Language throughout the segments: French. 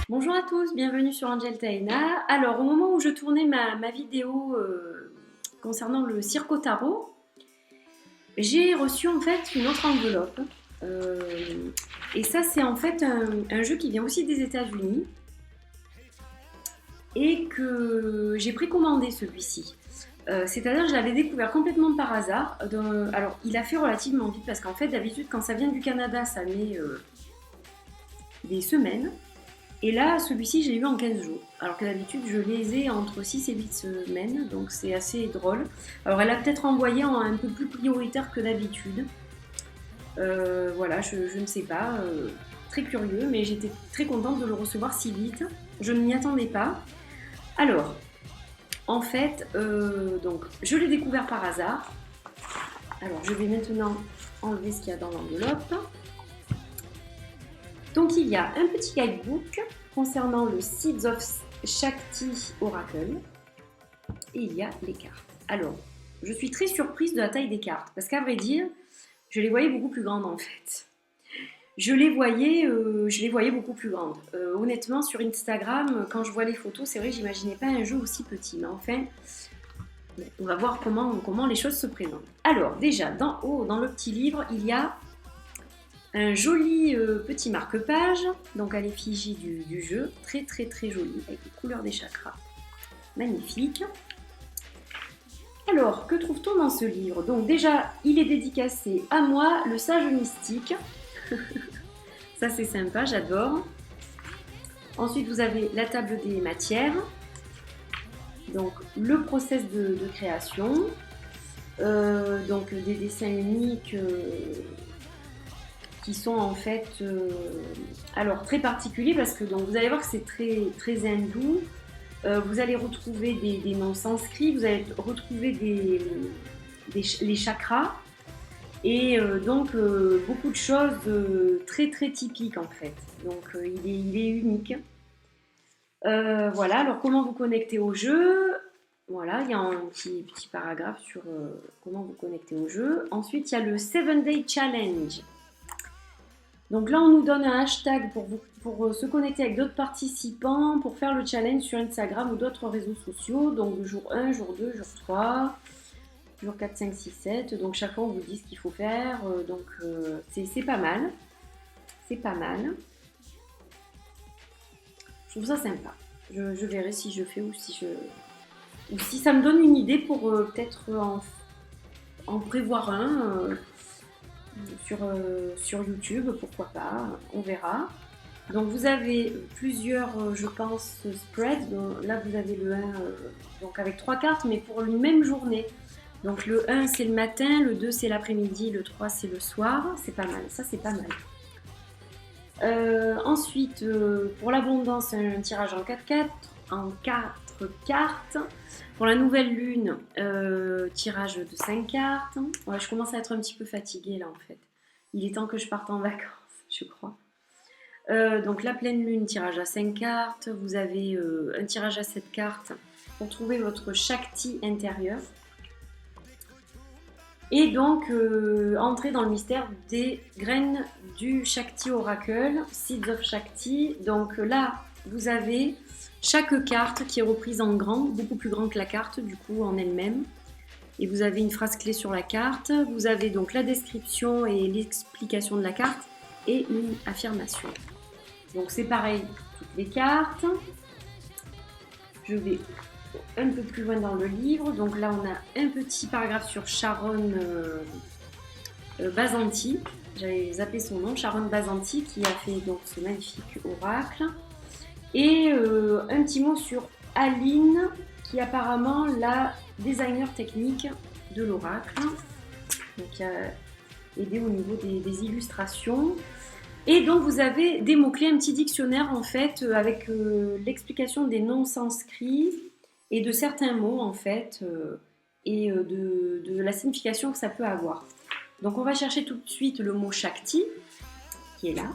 Bonjour à tous, bienvenue sur Angel Taena. Alors, au moment où je tournais ma vidéo concernant le Circo Tarot, j'ai reçu en fait une autre enveloppe. Et ça, c'est en fait un jeu qui vient aussi des États-Unis et que j'ai précommandé celui-ci. C'est-à-dire que je l'avais découvert complètement par hasard. Alors, il a fait relativement vite parce qu'en fait, d'habitude, quand ça vient du Canada, ça met des semaines. Et là, celui-ci, je l'ai eu en 15 jours. Alors que d'habitude, je les ai entre 6 et 8 semaines, donc c'est assez drôle. Alors, elle a peut-être envoyé en un peu plus prioritaire que d'habitude. Voilà, je ne sais pas. Très curieux, mais j'étais très contente de le recevoir si vite. Je ne m'y attendais pas. Alors, en fait, donc, je l'ai découvert par hasard. Alors, je vais maintenant enlever ce qu'il y a dans l'enveloppe. Donc il y a un petit guidebook concernant le Seeds of Shakti Oracle et il y a les cartes. Alors, je suis très surprise de la taille des cartes parce qu'à vrai dire, je les voyais beaucoup plus grandes en fait. Je les voyais beaucoup plus grandes. Honnêtement, sur Instagram, quand je vois les photos, c'est vrai que j'imaginais pas un jeu aussi petit. Mais enfin, on va voir comment les choses se présentent. Alors, déjà, dans le petit livre, il y a un joli petit marque-page, donc à l'effigie du jeu, très très très joli, avec les couleurs des chakras. Magnifique. Alors, que trouve-t-on dans ce livre? Donc déjà, il est dédicacé à moi, le sage mystique. Ça c'est sympa, j'adore. Ensuite, vous avez la table des matières. Donc, le process de création. Donc, des dessins uniques qui sont en fait alors très particuliers parce que donc, vous allez voir que c'est très, très hindou. Vous allez retrouver des noms sanscrits, vous allez retrouver les chakras et donc beaucoup de choses très très typiques en fait. Donc il est unique. Voilà, alors comment vous connecter au jeu? Voilà, il y a un petit paragraphe sur comment vous connecter au jeu. Ensuite, il y a le 7-Day Challenge. Donc là, on nous donne un hashtag pour se connecter avec d'autres participants, pour faire le challenge sur Instagram ou d'autres réseaux sociaux. Donc jour 1, jour 2, jour 3, jour 4, 5, 6, 7. Donc chaque fois, on vous dit ce qu'il faut faire. C'est pas mal. C'est pas mal. Je trouve ça sympa. Je verrai si je fais ou si ça me donne une idée pour peut-être en prévoir un. Sur YouTube, pourquoi pas, on verra. Donc vous avez plusieurs, je pense, spreads. Donc, là vous avez le 1 donc avec 3 cartes, mais pour une même journée. Donc le 1 c'est le matin, le 2 c'est l'après-midi, le 3 c'est le soir. C'est pas mal, ça c'est pas mal. Ensuite, pour l'abondance, un tirage en 4 cartes. Pour la nouvelle lune, tirage de 5 cartes. Ouais, je commence à être un petit peu fatiguée là en fait. Il est temps que je parte en vacances, je crois. Donc la pleine lune, tirage à 5 cartes. Vous avez un tirage à 7 cartes pour trouver votre Shakti intérieur. Et donc entrer dans le mystère des graines du Shakti Oracle, Seeds of Shakti. Donc là, vous avez chaque carte qui est reprise en grand, beaucoup plus grand que la carte du coup en elle-même. Et vous avez une phrase clé sur la carte. Vous avez donc la description et l'explication de la carte et une affirmation. Donc c'est pareil toutes les cartes. Je vais un peu plus loin dans le livre. Donc là, on a un petit paragraphe sur Sharon Basanti. J'avais zappé son nom, Sharon Basanti, qui a fait donc ce magnifique oracle. Et un petit mot sur Aline, qui est apparemment la designer technique de l'oracle. Donc, qui a aidé au niveau des illustrations. Et donc, vous avez des mots-clés, un petit dictionnaire en fait, avec l'explication des noms sanscrits et de certains mots en fait, et de la signification que ça peut avoir. Donc on va chercher tout de suite le mot Shakti, qui est là.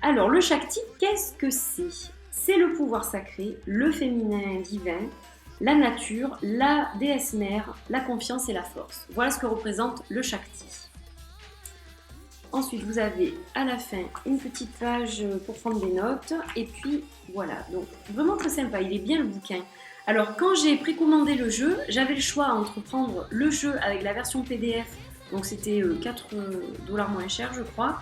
Alors le Shakti, qu'est-ce que c'est? C'est le pouvoir sacré, le féminin divin, la nature, la déesse mère, la confiance et la force. Voilà ce que représente le Shakti. Ensuite, vous avez à la fin une petite page pour prendre des notes. Et puis voilà, donc vraiment très sympa, il est bien le bouquin. Alors quand j'ai précommandé le jeu, j'avais le choix entre prendre le jeu avec la version PDF, donc c'était 4 $ moins cher je crois,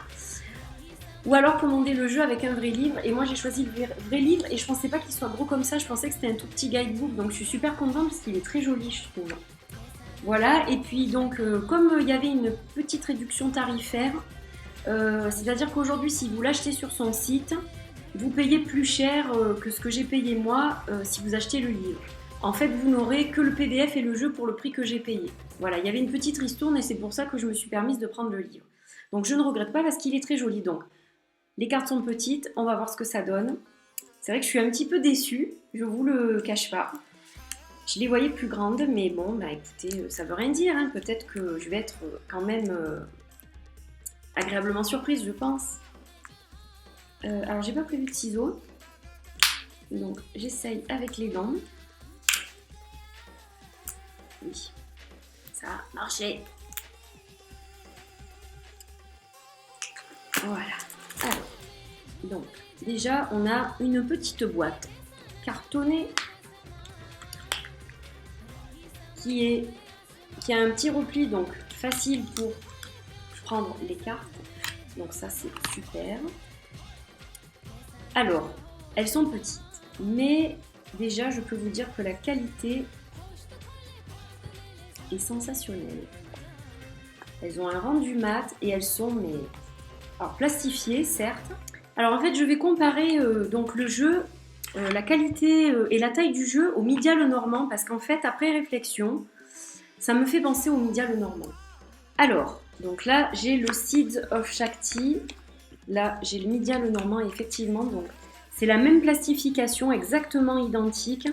ou alors commander le jeu avec un vrai livre. Et moi j'ai choisi le vrai livre et je pensais pas qu'il soit gros comme ça, je pensais que c'était un tout petit guidebook, donc je suis super contente parce qu'il est très joli je trouve. Voilà, et puis donc comme il y avait une petite réduction tarifaire, c'est-à-dire qu'aujourd'hui si vous l'achetez sur son site, vous payez plus cher que ce que j'ai payé moi si vous achetez le livre. En fait, vous n'aurez que le PDF et le jeu pour le prix que j'ai payé. Voilà, il y avait une petite ristourne et c'est pour ça que je me suis permise de prendre le livre. Donc je ne regrette pas parce qu'il est très joli. Donc les cartes sont petites, on va voir ce que ça donne. C'est vrai que je suis un petit peu déçue, je vous le cache pas. Je les voyais plus grandes, mais bon, bah écoutez, ça veut rien dire. Hein. Peut-être que je vais être quand même agréablement surprise, je pense. Alors j'ai pas prévu de ciseaux, donc j'essaye avec les dents. Oui, ça a marché. Voilà. Alors, donc déjà on a une petite boîte cartonnée qui a un petit repli, donc facile pour prendre les cartes. Donc ça c'est super. Alors, elles sont petites, mais déjà je peux vous dire que la qualité est sensationnelle. Elles ont un rendu mat et elles sont alors, plastifiées certes. Alors en fait je vais comparer donc le jeu, la qualité et la taille du jeu au Mydia Lenormand parce qu'en fait après réflexion ça me fait penser au Mydia Lenormand. Alors donc là j'ai le Seeds of Shakti, là j'ai le Mydia Lenormand effectivement, donc c'est la même plastification exactement identique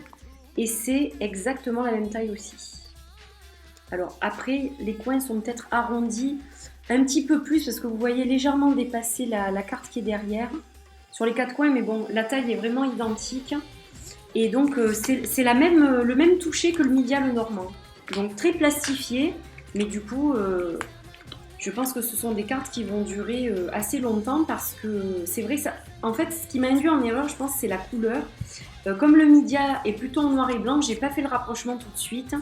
et c'est exactement la même taille aussi. Alors après les coins sont peut-être arrondis un petit peu plus parce que vous voyez légèrement dépasser la carte qui est derrière sur les 4 coins, mais bon la taille est vraiment identique et donc c'est le même toucher que le Mydia Lenormand, donc très plastifié, mais du coup je pense que ce sont des cartes qui vont durer assez longtemps parce que c'est vrai que ça, en fait ce qui m'a induit en erreur je pense c'est la couleur, comme le Mydia est plutôt en noir et blanc, j'ai pas fait le rapprochement tout de suite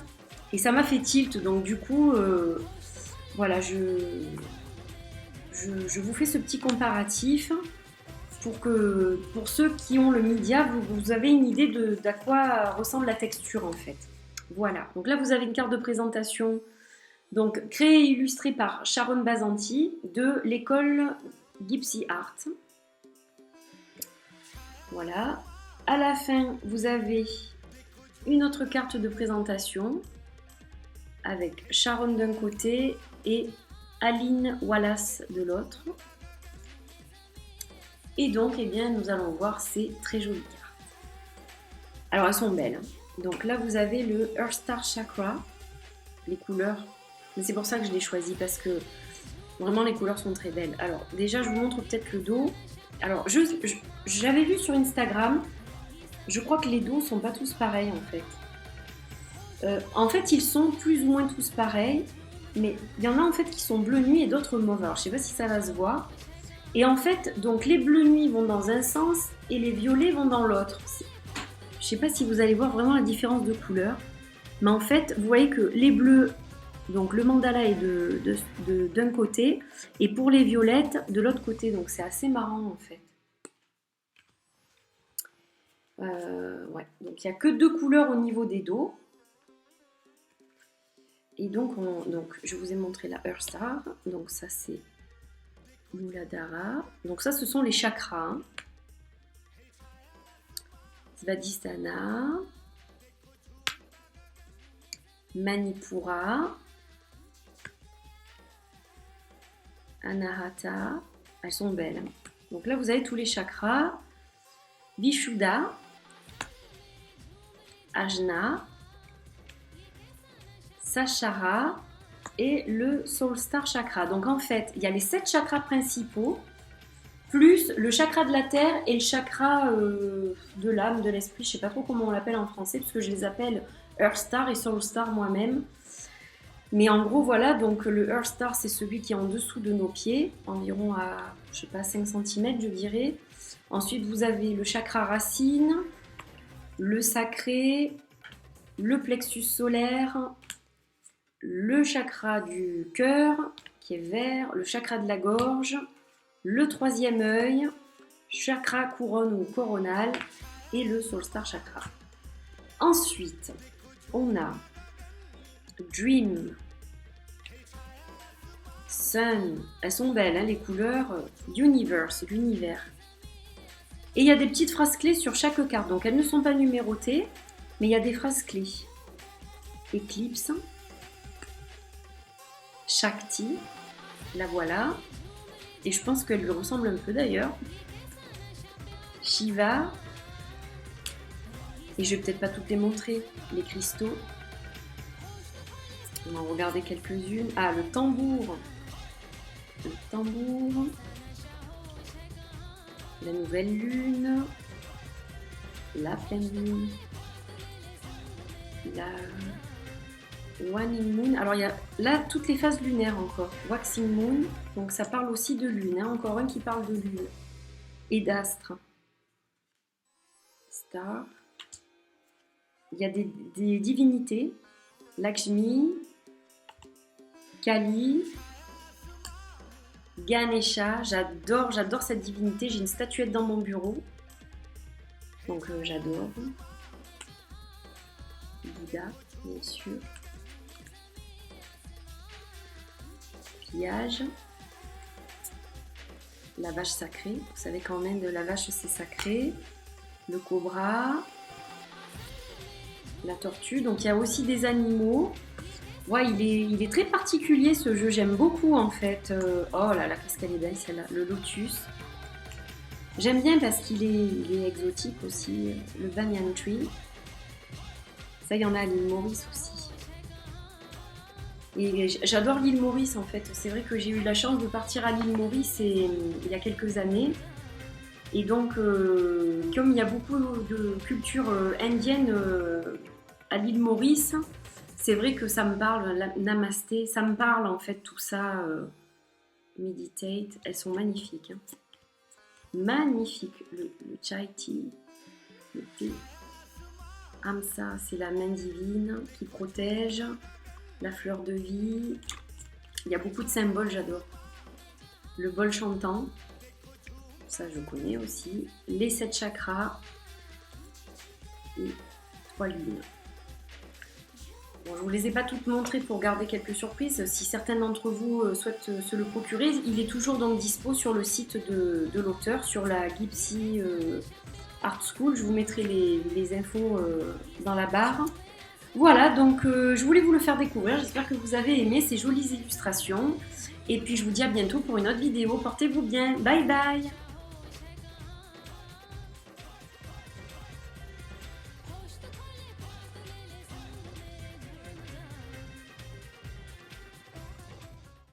et ça m'a fait tilt, donc du coup voilà, je vous fais ce petit comparatif pour ceux qui ont le Mydia, vous avez une idée d'à quoi ressemble la texture en fait. Voilà, donc là vous avez une carte de présentation, donc créée et illustrée par Sharon Bazanti de l'école Gypsy Art. Voilà, à la fin vous avez une autre carte de présentation avec Sharon d'un côté et Aline Wallace de l'autre. Et donc, eh bien, nous allons voir ces très jolies cartes. Alors, elles sont belles. Donc là, vous avez le Earth Star Chakra, les couleurs. Mais c'est pour ça que je l'ai choisi, parce que vraiment, les couleurs sont très belles. Alors, déjà, je vous montre peut-être le dos. Alors, j'avais vu sur Instagram, je crois que les dos sont pas tous pareils, en fait. En fait, ils sont plus ou moins tous pareils, mais il y en a en fait qui sont bleu nuit et d'autres mauve. Alors, je sais pas si ça va se voir. Et en fait, donc les bleus nuit vont dans un sens et les violets vont dans l'autre. Je sais pas si vous allez voir vraiment la différence de couleur, mais en fait, vous voyez que les bleus, donc le mandala est d'un côté, et pour les violettes, de l'autre côté. Donc c'est assez marrant en fait. Ouais, donc il n'y a que 2 couleurs au niveau des dos. Et donc, je vous ai montré la Earth Star. Donc ça c'est Muladhara. Donc ça ce sont les chakras. Svadhisthana, Manipura, Anahata. Elles sont belles. Donc là vous avez tous les chakras. Vishuddha, Ajna, Sahasrara et le Soul Star Chakra. Donc en fait, il y a les 7 chakras principaux, plus le chakra de la terre et le chakra de l'âme, de l'esprit. Je ne sais pas trop comment on l'appelle en français, parce que je les appelle Earth Star et Soul Star moi-même. Mais en gros, voilà, donc le Earth Star, c'est celui qui est en dessous de nos pieds, environ à, je sais pas, 5 cm, je dirais. Ensuite, vous avez le chakra racine, le sacré, le plexus solaire, le chakra du cœur, qui est vert, le chakra de la gorge, le troisième œil, chakra couronne ou coronal, et le Soul Star Chakra. Ensuite, on a Dream, Sun, elles sont belles, hein, les couleurs, Universe, l'univers. Et il y a des petites phrases clés sur chaque carte, donc elles ne sont pas numérotées, mais il y a des phrases clés. Eclipse, Shakti, la voilà, et je pense qu'elle lui ressemble un peu d'ailleurs. Shiva, et je vais peut-être pas toutes les montrer, les cristaux. On va en regarder quelques-unes. Ah, le tambour. Le tambour. La nouvelle lune. La pleine lune. La waning moon. Alors, il y a là toutes les phases lunaires encore. Waxing moon. Donc, ça parle aussi de lune. Hein. Encore un qui parle de lune. Et d'astre. Star. Il y a des divinités. Lakshmi. Kali, Ganesha, j'adore cette divinité, j'ai une statuette dans mon bureau, donc j'adore. Bouddha, bien sûr. Pillage, la vache sacrée, vous savez qu'en Inde, la vache c'est sacré. Le cobra, la tortue, donc il y a aussi des animaux. Ouais, il est très particulier ce jeu, j'aime beaucoup en fait. Oh là là, qu'est-ce qu'elle est belle celle-là, le lotus. J'aime bien parce qu'il est exotique aussi, le banyan tree. Ça, il y en a à l'île Maurice aussi. Et j'adore l'île Maurice en fait. C'est vrai que j'ai eu la chance de partir à l'île Maurice il y a quelques années. Et donc, comme il y a beaucoup de culture indienne à l'île Maurice, c'est vrai que ça me parle, namasté, ça me parle en fait tout ça, meditate, elles sont magnifiques. Hein. Magnifiques, le chai tea, le thé. Amsa, c'est la main divine qui protège, la fleur de vie. Il y a beaucoup de symboles, j'adore. Le bol chantant, ça je connais aussi. Les 7 chakras et 3 lunes. Bon, je ne vous les ai pas toutes montrées pour garder quelques surprises. Si certains d'entre vous souhaitent se le procurer, il est toujours donc dispo sur le site de l'auteur, sur la Gypsy Art School. Je vous mettrai les infos dans la barre. Voilà, donc je voulais vous le faire découvrir. J'espère que vous avez aimé ces jolies illustrations. Et puis je vous dis à bientôt pour une autre vidéo. Portez-vous bien. Bye bye!